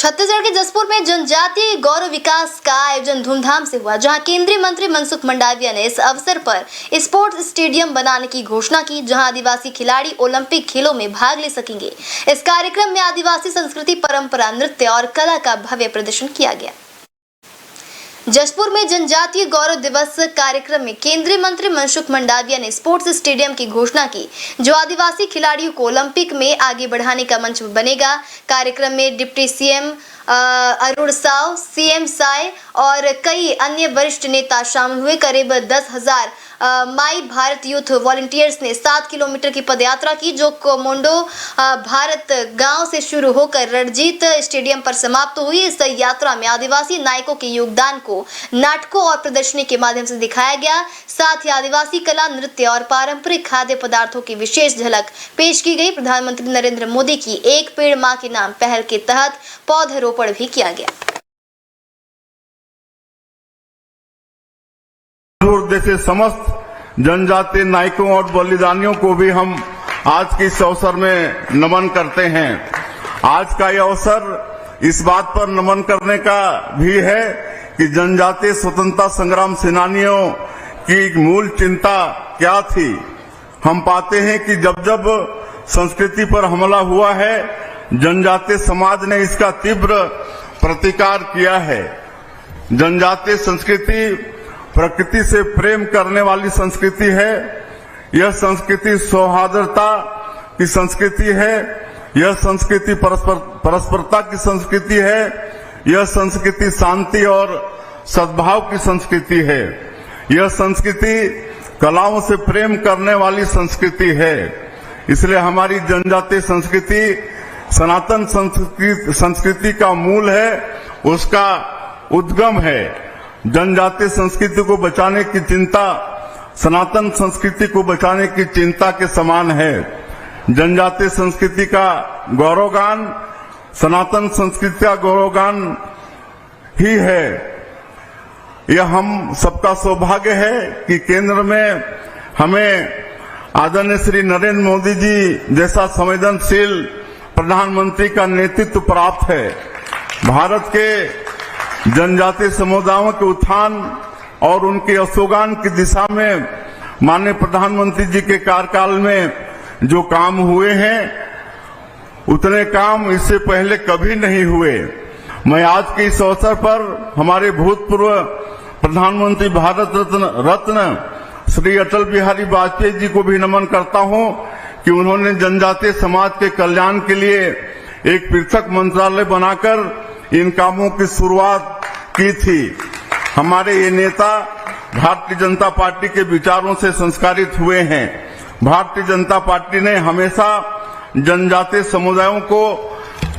छत्तीसगढ़ के जसपुर में जनजातीय गौरव विकास का आयोजन धूमधाम से हुआ, जहां केंद्रीय मंत्री मनसुख मंडाविया ने इस अवसर पर स्पोर्ट्स स्टेडियम बनाने की घोषणा की, जहां आदिवासी खिलाड़ी ओलंपिक खेलों में भाग ले सकेंगे। इस कार्यक्रम में आदिवासी संस्कृति, परंपरा, नृत्य और कला का भव्य प्रदर्शन किया गया। जसपुर में जनजातीय गौरव दिवस कार्यक्रम में केंद्रीय मंत्री मनसुख मंडाविया ने स्पोर्ट्स स्टेडियम की घोषणा की, जो आदिवासी खिलाड़ियों को ओलंपिक में आगे बढ़ाने का मंच बनेगा। कार्यक्रम में deputy CM Arun Sao, CM Sai और कई अन्य वरिष्ठ नेता शामिल हुए। करीब 10,000 माई भारत यूथ वॉलंटियर्स ने 7 किलोमीटर की पदयात्रा की, जो कोमोंडो भारत गांव से शुरू होकर रणजीत स्टेडियम पर समाप्त हुई। इस यात्रा में आदिवासी नायकों के योगदान को नाटकों और प्रदर्शनी के माध्यम से दिखाया गया। साथ ही आदिवासी कला, नृत्य और पारंपरिक खाद्य पदार्थों की विशेष झलक पेश की गई। प्रधानमंत्री नरेंद्र मोदी की एक पेड़ मां के नाम पहल के तहत पौधरोपण भी किया गया। जैसे समस्त जनजातीय नायकों और बलिदानियों को भी हम आज के इस अवसर में नमन करते हैं। आज का यह अवसर इस बात पर नमन करने का भी है कि जनजातीय स्वतंत्रता संग्राम सेनानियों की मूल चिंता क्या थी। हम पाते हैं कि जब जब संस्कृति पर हमला हुआ है, जनजातीय समाज ने इसका तीव्र प्रतिकार किया है। जनजातीय संस्कृति प्रकृति से प्रेम करने वाली संस्कृति है। यह संस्कृति सौहार्दता की संस्कृति है। यह संस्कृति परस्परता की संस्कृति है। यह संस्कृति शांति और सद्भाव की संस्कृति है। यह संस्कृति कलाओं से प्रेम करने वाली संस्कृति है। इसलिए हमारी जनजातीय संस्कृति सनातन संस्कृति का मूल है, उसका उद्गम है। जनजातीय संस्कृति को बचाने की चिंता सनातन संस्कृति को बचाने की चिंता के समान है। जनजातीय संस्कृति का गौरवगान सनातन संस्कृति का गौरवगान ही है। यह हम सबका सौभाग्य है कि केंद्र में हमें आदरणीय श्री नरेंद्र मोदी जी जैसा संवेदनशील प्रधानमंत्री का नेतृत्व प्राप्त है। भारत के जनजातीय समुदायों के उत्थान और उनके यशोगान की दिशा में माननीय प्रधानमंत्री जी के कार्यकाल में जो काम हुए हैं, उतने काम इससे पहले कभी नहीं हुए। मैं आज के इस अवसर पर हमारे भूतपूर्व प्रधानमंत्री भारत रत्न श्री अटल बिहारी वाजपेयी जी को भी नमन करता हूं कि उन्होंने जनजातीय समाज के कल्याण के लिए एक पृथक मंत्रालय बनाकर इन कामों की शुरुआत की थी। हमारे ये नेता भारतीय जनता पार्टी के विचारों से संस्कारित हुए हैं। भारतीय जनता पार्टी ने हमेशा जनजातीय समुदायों को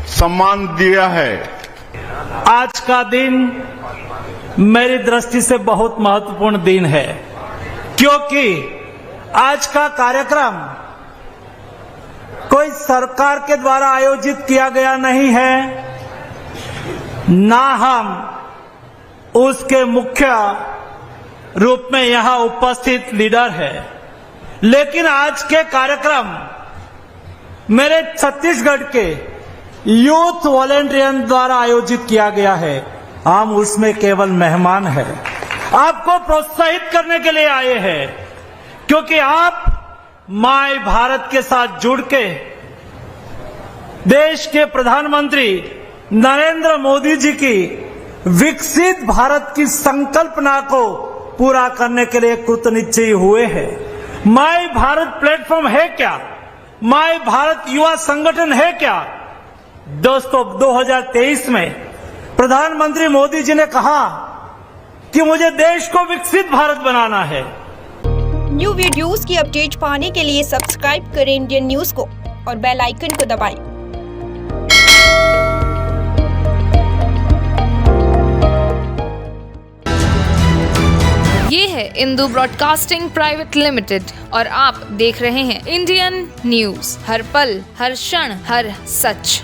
सम्मान दिया है। आज का दिन मेरी दृष्टि से बहुत महत्वपूर्ण दिन है, क्योंकि आज का कार्यक्रम कोई सरकार के द्वारा आयोजित किया गया नहीं है, ना हम उसके मुख्य रूप में यहां उपस्थित लीडर है। लेकिन आज के कार्यक्रम मेरे छत्तीसगढ़ के यूथ वॉलंटियर द्वारा आयोजित किया गया है। हम उसमें केवल मेहमान हैं, आपको प्रोत्साहित करने के लिए आए हैं, क्योंकि आप माय भारत के साथ जुड़ के देश के प्रधानमंत्री नरेंद्र मोदी जी की विकसित भारत की संकल्पना को पूरा करने के लिए कृतनिश्चयी हुए हैं। माय भारत प्लेटफॉर्म है क्या? माय भारत युवा संगठन है क्या? दोस्तों, 2023 में प्रधानमंत्री मोदी जी ने कहा कि मुझे देश को विकसित भारत बनाना है। न्यू वीडियोस की अपडेट पाने के लिए सब्सक्राइब करें इंडियन न्यूज को और बेल आइकन को दबाएं। ये है इंदू ब्रॉडकास्टिंग प्राइवेट लिमिटेड और आप देख रहे हैं इंडियन न्यूज, हर पल, हर क्षण, हर सच।